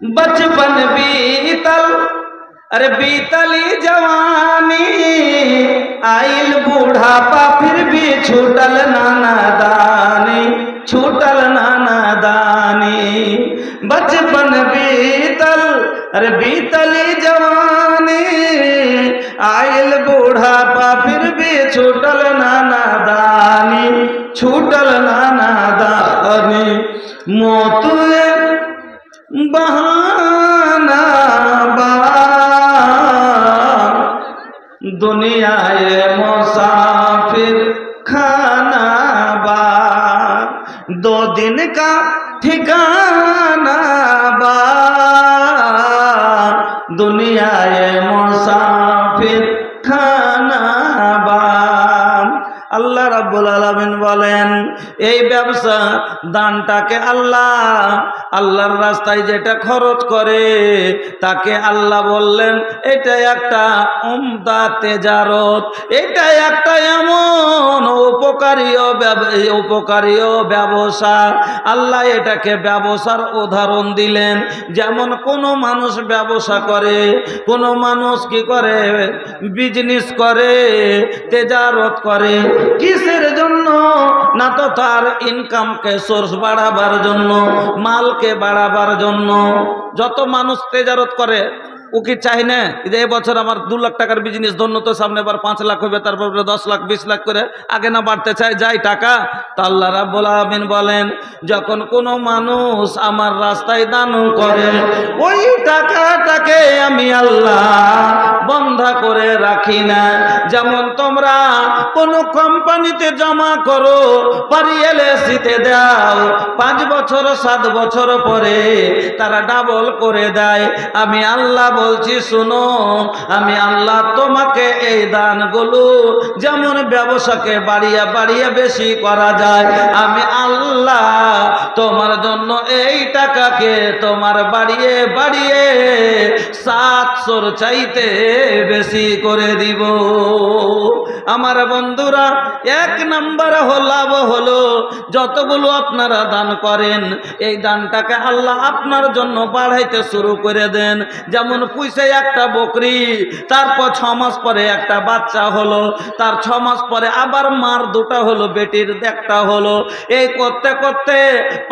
बचपन बीतल अरे बीतली जवानी, आइल बूढ़ापा फिर भी छूटल नाना दानी, छूटल नाना दानी। बचपन बीतल अरे बीतली जवानी, आइल बूढ़ापा फिर भी छूटल नाना दानी, छूटल नाना दानी। मौत बहाना बा दुनिया ये मुसाफिर खाना बा, 2 दिन का ठिकाना बा दुनिया ये मुसाफिर खाना बा। আল্লাহ রাব্বুল আলামিন বলেন এই ব্যবসা দানটাকে আল্লাহর রাস্তায় যেটা খরচ করে তাকে আল্লাহ বললেন এটা একটা উমদা তেজারত, এটা একটা এমন উপকারীয় ব্যবসা। আল্লাহ এটাকে ব্যবসার উদাহরণ দিলেন। যেমন কোনো মানুষ ব্যবসা করে, কোনো মানুষ কি করে বিজনেস করে, তেজারত করে, কিসের জন্য? না তো তার ইনকামকে সোর্স বাড়াবার জন্য, মালকে বাড়াবার জন্য। যত মানুষ তেজারত করে ও কি চাই না যে এবছর আমার 2 লাখ টাকার বিজনেস ধন্য, তো সামনে বার 5 লাখ হবে, তারপর 10 লাখ 20 লাখ করে আগে না বাড়তে চায় যাই টাকা। তা আল্লাহ রাব্বুল আলামিন বলেন যখন কোনো মানুষ আমার রাস্তায় দান করে ওই টাকাটাকে আমি আল্লাহ বন্ধা করে রাখি না। যেমন তোমরা কোনো কোম্পানিতে জমা করো, পারিয়েলেসিতে দাও, 5 বছর 7 বছর পরে তারা ডাবল করে দেয়। আমি আল্লাহ বলছি শুনো, আমি আল্লাহ তোমাকে এই দানগুলো যেমন ব্যবসাকে বাড়িয়ে বাড়িয়ে বেশি করা যায়, আমি আল্লাহ তোমার জন্য এই টাকাকে তোমার বাড়িয়ে বাড়িয়ে 700 চাইতে বেশি করে দিব। আমার বন্ধুরা, 1 নম্বর লাভ হলো যতগুলো আপনারা দান করেন এই দানটাকে আল্লাহ আপনার জন্য বাড়াইতে শুরু করে দেন। যেমন পুষে একটা বকরি, তারপর 6 মাস পরে একটা বাচ্চা হলো, তার 6 মাস পরে আবার মার 2টা হলো, বেটির 1টা হলো। এই করতে করতে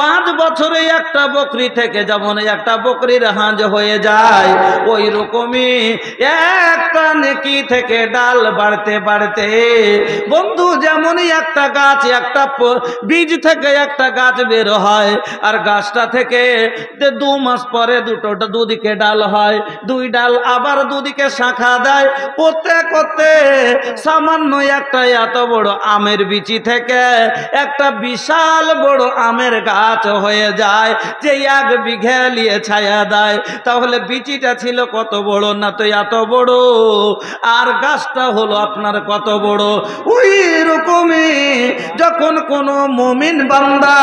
5 বছরে একটা বকরি থেকে যেমন একটা বকরির হাঁস হয়ে যায়, ওই রকমই একটা নেকি থেকে ডাল বাড়তে বাড়তে বন্ধু যেমনই একটা গাছ, একটা বীজ থেকে একটা গাছ বের হয়, আর গাছটা থেকে 2 মাস পরে দুদিকে ডাল হয়, 2 ডাল আবার দুদিকে শাখা দেয়। করতে করতে সামান্য একটা এত বড় আমের বিচি থেকে একটা বিশাল বড় আমের গাছ হয়ে যায়, যে 1 বিঘা নিয়ে ছায়া দেয়। তাহলে বিচিটা ছিল কত বড়, না তো এত বড়, আর গাছটা হলো আপনার কত বড়। ওই রকমই যখন কোন মুমিন বান্দা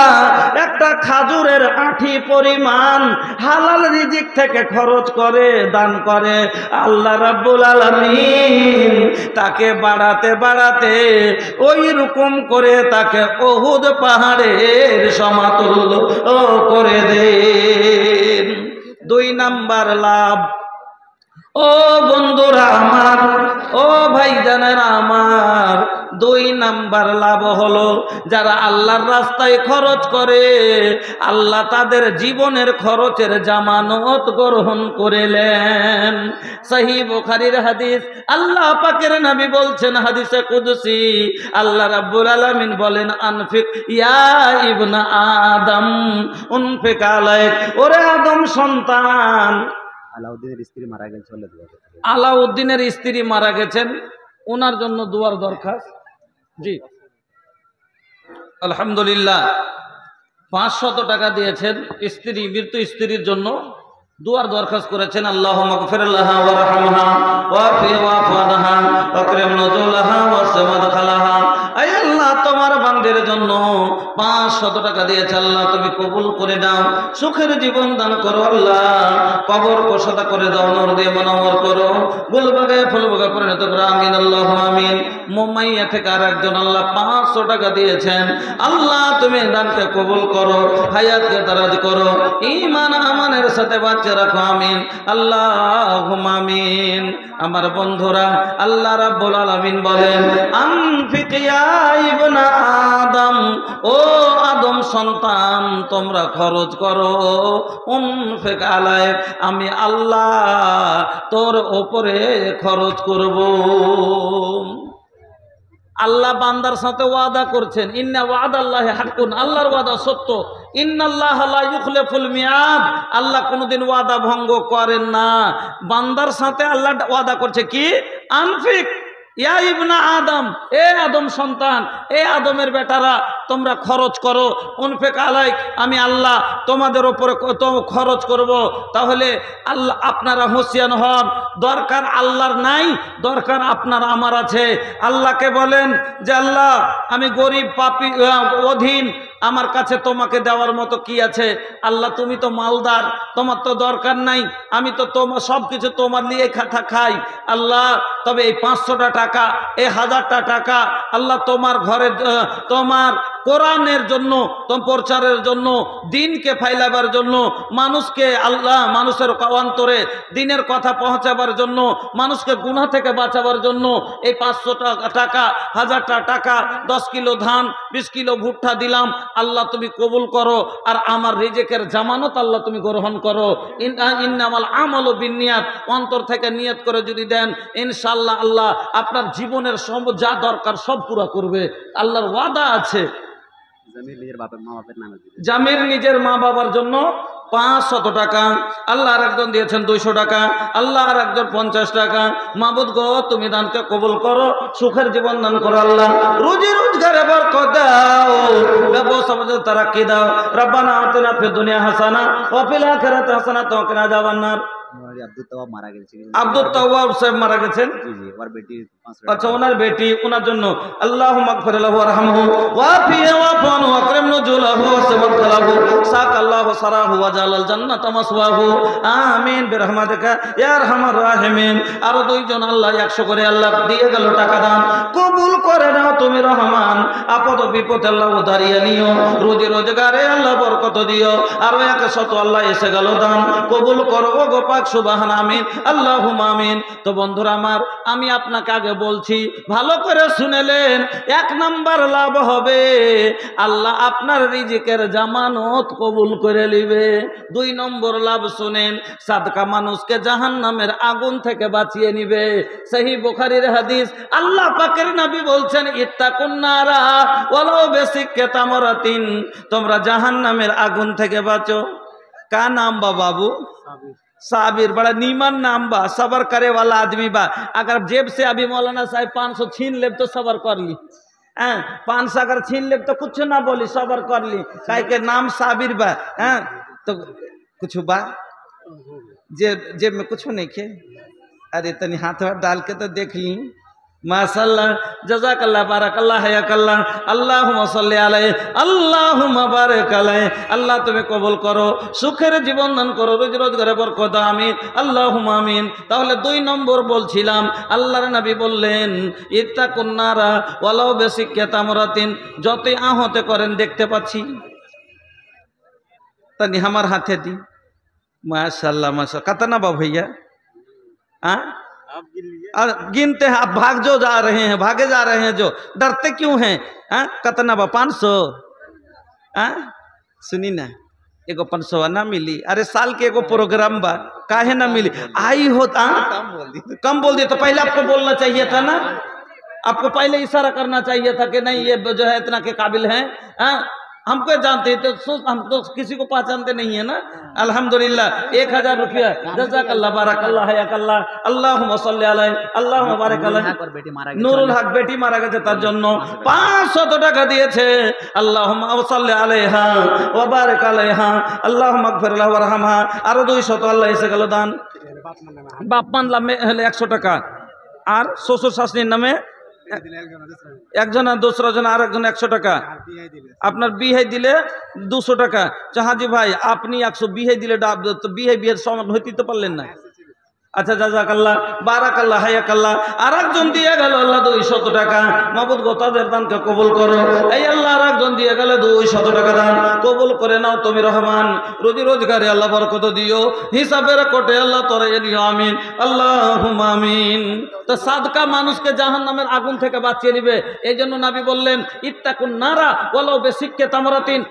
একটা খাজুরের আঁঠি পরিমাণ হালাল রিজিক থেকে খরচ করে, দান করে, আল্লাহ রাব্বুল আলামিন তাকে বাড়াতে বাড়াতে ওই রকম করে তাকে উহুদ পাহাড়ের সমতুল্য করে দেন। 2 নাম্বার লাভ, ও বন্ধুরা আমার, ও ভাইজানেরা আমার, 2 নাম্বার লাভ হলো যারা আল্লাহর রাস্তায় খরচ করে আল্লাহ তাদের জীবনের খরচের জামানত গ্রহণ করিলেন। সহিহ বুখারীর হাদিস, আল্লাহ পাকের নবী বলছেন হাদিসে কুদসি, আল্লাহ রাব্বুল আলামিন বলেন আনফিক ইয়া ইবনা আদম উনফিক আলাইক, ওরে আদম সন্তান। আলাউদ্দিনের স্ত্রী মারা গেছেন, আলাউদ্দিনের স্ত্রী মারা গেছেন, ওনার জন্য দুয়ার দরখাস্ত। জি আলহামদুলিল্লাহ, 500 টাকা দিয়েছেন মৃত্যু স্ত্রীর জন্য দুয়ার দরখাস্ত করেছেন। আল্লাহুম্মা গফির লাহা ওয়ারহামহা ওয়াফি ওয়াফানহা ওয়াকরিম নুজুলাহা ওয়াসমাদখালাহা। আয় আল্লাহ, তোমার বান্দির জন্য 500 টাকা দিয়েছে, আল্লাহ তুমি কবুল করে নাও, সুখের জীবন দান করো আল্লাহ, কবর কোষাদা করে দাও, নূর দিয়ে মুনাওয়ার করো, গুলবাগে ফুলবাগে পরিণত করো, আমিন আল্লাহুম্মা আমিন। মোমাইয়া থেকে আর একজন আল্লাহ 500 টাকা দিয়েছেন। আল্লাহ তুমি দানকে কবুল করো, হায়াতকে দারাজ করো, ঈমান আমানের সাথে বাঁচিয়ে রাখো, আমিন আল্লাহুম্মা আমিন। আমার বন্ধুরা, আল্লাহ রাব্বুল আলামিন বলেন, আনফিক ইয়া ইবনা আদম, ও আদম সন্তান তোমরা খরচ করো, উনফিক আলাইক, আমি আল্লাহ তোর ওপরে খরচ করব। আল্লাহ বান্দার সাথে ওয়াদা করছেন, ইন্না ওয়াদাল্লাহি হাক্কুন, আল্লাহর ওয়াদা সত্য। ইন্নাল্লাহা লা ইউখলিফুল মিয়াদ, আল্লাহ কোনোদিন ওয়াদা ভঙ্গ করেন না। বান্দার সাথে আল্লাহ ওয়াদা করছে কি, আনফিক ইয়া ইবনা আদম, এ আদম সন্তান, এ আদমের বেটারা তোমরা খরচ করো, উনফিক আলাইক, আমি আল্লাহ তোমাদের ওপরে খরচ করব। তাহলে আল্লাহ আপনারা হুঁশিয়ার হন, দরকার আল্লাহর নাই, দরকার আপনার আমার আছে। আল্লাহকে বলেন যে আল্লাহ আমি গরিব পাপী অধীন, আমার কাছে তোমাকে দেওয়ার মতো কি আছে? আল্লাহ তুমি তো মালদার, তোমার তো দরকার নাই, আমি তো তোমার সব কিছু তোমার নিয়ে খাই। আল্লাহ তবে এই 500টা টাকা, এই 1000টা টাকা আল্লাহ তোমার ঘরে, তোমার কোরআনের জন্য, তোমার প্রচারের জন্য, দিনকে ফাইলাবার জন্য, মানুষকে আল্লাহ মানুষের অন্তরে দিনের কথা পৌঁছাবার জন্য, মানুষকে গুনাহ থেকে বাঁচাবার জন্য এই 500 টাকা, 1000টা টাকা, 10 কিলো ধান, 20 কিলো ভুট্টা দিলাম, আল্লাহ তুমি কবুল করো, আর আমার রিজিকের জামানত আল্লাহ তুমি গ্রহণ করো। ইন্নামাল আমালু বিন্নিয়াত, অন্তর থেকে নিয়ত করে যদি দেন, ইনশাআল্লাহ আল্লাহ আপনার জীবনের সব যা দরকার সব পুরা করবে, আল্লাহর ওয়াদা আছে। জামির নিজের মা বাবার জন্য 500 টাকা, আল্লাহ আর একজন দিয়েছেন 200 টাকা, আল্লাহ আর একজন 50 টাকা। মাবুদ গো তুমি দানকে কবুল করো, সুখের জীবন দান করো, আল্লাহ রুজি রোজগারে বরকত দাও, ব্যবসা বাণিজ্যে তারাক্কি দাও। রব্বানা আতিনা ফিদ দুনিয়া হাসানা ওয়া ফিল আখিরাতি হাসানা ওয়া কিনা আযাবান নার। আব্দুল তাওয়াব মারা গেছেন। আব্দুল তাওয়াব সাহেব মারা গেছেন। জি জি, ওর বেটি। আচ্ছা, ওনার বেটি, ওনার জন্য আল্লাহুম্মা আগফির লাহু ওয়ারহামহু ওয়াফিহি ওয়াফানহু ওয়াকরিম নুজুলাহু ওয়াসবাতলাহু সাকাল্লাহু সারাহু ওয়া জালাল জান্নাতা মাসওয়াহু, আমিন বিরহমাতিকা ইয়া আরহামার রাহিমিন। আর দুইজন আল্লাহ 100 করে আল্লাহ দিয়ে গেল টাকা দান, কবুল করে নাও তুমি রহমান। আপদ বিপদে আল্লাহ উদারিয়ে নিও, রুজি রোজগারে আল্লাহ বরকত দিও। আর 100 আল্লাহ এসে গেল দান, কবুল করো গো পাক সুবহান, আমিন আল্লাহুম্মা আমিন। তো বন্ধুরা আমার, আমি আপনাকে আগে বলছি, ভালো করে শুনেলেন, 1 নাম্বার লাভ হবে আল্লাহ আপনার রিজিকের জামানত কবুল করে নিবে। 2 নম্বর লাভ শুনেন, সাদকা মানুষকে জাহান্নামের আগুন থেকে বাঁচিয়ে নিবে। সহিহ বুখারীর হাদিস, আল্লাহ পাকের নবী বলছেন, ইত্তাকুন নারা ওয়ালাউ বিশিক্কি তামরাতিন, তোমরা জাহান্নামের আগুন থেকে বাঁচো। का नाम बा बाबू? साबिर। बड़ा नीमन नाम बा, सबर करे वाला आदमी बा। अगर जेब से अभी मौलाना साहब 500 छीन ले तो सबर कर ली, 500 अगर छीन ले तो कुछ ना बोली, सबर कर ली, काहे के नाम साबिर बा। तो कुछ बा जेब में कुछ नहीं के? अरे तनी हाथ डाल के तो देख ली। माशाअल्लाह, जज़ाकल्लाह, बारकल्लाह, हयाकल्लाह, अल्लाहुम्मा सल्ली अलैहि, अल्लाहुम्मा बारिक अलैहि। अल्लाह तुम्हें कबूल करो, सुखेर जीवन दान करो, रोजी रोजगारे बरकत, आमीन अल्लाहुम्मा आमीन। তাহলে 2 নম্বর বলছিলাম, আল্লাহর নবী বললেন, ইত্তাকুন নারা ওয়ালাউ বিশিক্কি তামরাতিন, যতই আহতে করেন দেখতে পাচ্ছি, तनी हमार हाथे दी। माशाअल्लाह माशाअल्लाह, कितना बा भैया? आप गिनते हैं, आप भाग जो जा रहे हैं, भागे जा रहे हैं, जो डरते क्यों हैं? कितना बा? 500? सुनी ना, एगो 500 ना मिली? अरे साल के एगो प्रोग्राम बा, काहे ना मिली? आई होता कम बोल दी तो पहले आपको बोलना चाहिए था ना, आपको पहले इशारा करना चाहिए था कि नहीं ये जो है इतना के काबिल हैं। हमको जानते हैं तो हम तो किसी को पहचानते नहीं है ना। अल्हम्दुलिल्लाह 1000 रुपया, जज़ाकल्लाह, बारकल्लाह, हयाकल्लाह, अल्लाहुम्मा सल्ली अलैहि, अल्लाहुम्मा बारिक अलैहि। নুরুল হক বেটি মারা গেছে, তার জন্য 500 টাকা দিয়েছে। আল্লাহুম্মা সাল্লি আলাইহা ওয়া বারিক আলাইহা, আল্লাহুম্মা আগফির লাহা ওয়ারহামহা। আর 200 আল্লাহ এসে গেল দান। বাপ মান নামে হলে 100 টাকা, আর শ্বশুর শাশুড়ির নামে একজন, আর দোসরা জন আর একজন 100 টাকা। আপনার বিহে দিলে 200 টাকা। জাহাজি ভাই আপনি 100 বিহে দিলে, তো বিহের সমান হইতে তো পারলেন না। আচ্ছা জাযাকাল্লাহ বারাকাল্লাহ হায়াকাল্লাহ। আর একজন দিয়ে গেল আল্লাহ 200 টাকা, মাবুদ গো তাদের দানকে কবুল করো। এই আল্লাহ আর একজন দিয়ে গেল 200 টাকা দান, কবুল করে নাও তুমি রহমান। রুজি রোজগারে আল্লাহ বরকত দিও, হিসাবের কোটে আল্লাহ তরাইয়ে নিও, আমিন আল্লাহুম্মা আমিন। তো সাদকা মানুষকে জাহান্নামের আগুন থেকে বাঁচিয়ে নিবে। এই জন্য নবী বললেন ইত্তাকুন নারা ওয়ালাউ বিসিক্কি তামরাতিন।